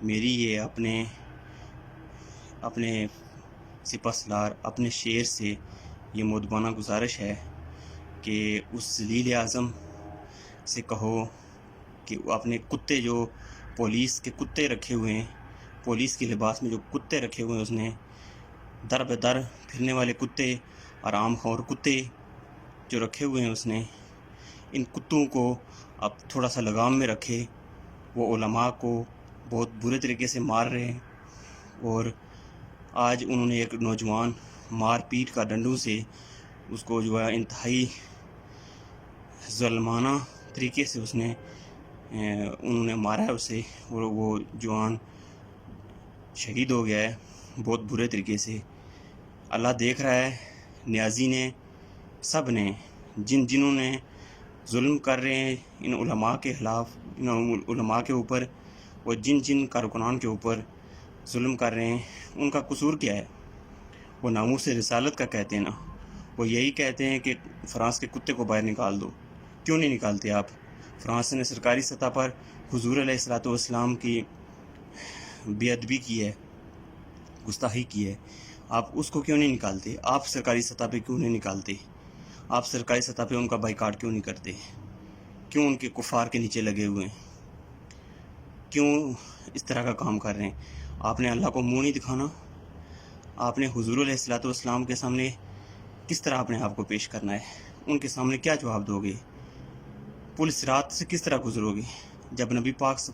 میری یہ اپنے سپہ سالار اپنے شیر سے یہ مؤدبانہ گزارش ہے کہ اس ذلیل اعظم سے کہو کہ اپنے کتے جو پولیس کے کتے رکھے ہوئے ہیں، پولیس کے لباس میں جو کتے رکھے ہوئے ہیں، اس نے در بدر پھرنے والے کتے اور عام خور کتے جو رکھے ہوئے ہیں، اس نے ان کتوں کو اب تھوڑا سا لگام میں رکھے۔ وہ علماء کو بہت برے طریقے سے مار رہے ہیں، اور آج انہوں نے ایک نوجوان مار پیٹ کا ڈنڈوں سے اس کو جو ہے انتہائی ظلمانہ طریقے سے انہوں نے مارا ہے اسے، اور وہ جوان شہید ہو گیا ہے بہت برے طریقے سے۔ اللہ دیکھ رہا ہے، نیازی نے، سب نے، جنہوں نے ظلم کر رہے ہیں ان علماء کے خلاف، ان علماء کے اوپر، اور جن کارکنان کے اوپر ظلم کر رہے ہیں، ان کا قصور کیا ہے؟ وہ ناموس رسالت کا کہتے ہیں نا، وہ یہی کہتے ہیں کہ فرانس کے کتے کو باہر نکال دو۔ کیوں نہیں نکالتے آپ؟ فرانس نے سرکاری سطح پر حضور علیہ السلام کی بے ادبی کی ہے، گستاخی کی ہے، آپ اس کو کیوں نہیں نکالتے؟ آپ سرکاری سطح پہ کیوں نہیں نکالتے؟ آپ سرکاری سطح پہ ان کا بائیکاٹ کیوں نہیں کرتے؟ کیوں ان کے کفار کے نیچے لگے ہوئے ہیں؟ کیوں اس طرح کا کام کر رہے ہیں؟ آپ نے اللہ کو منہ نہیں دکھانا؟ آپ نے حضور علیہ السلام کے سامنے کس طرح اپنے آپ کو پیش کرنا ہے؟ ان کے سامنے کیا جواب دو گے؟ پل صراط سے کس طرح گزرو گے جب نبی پاک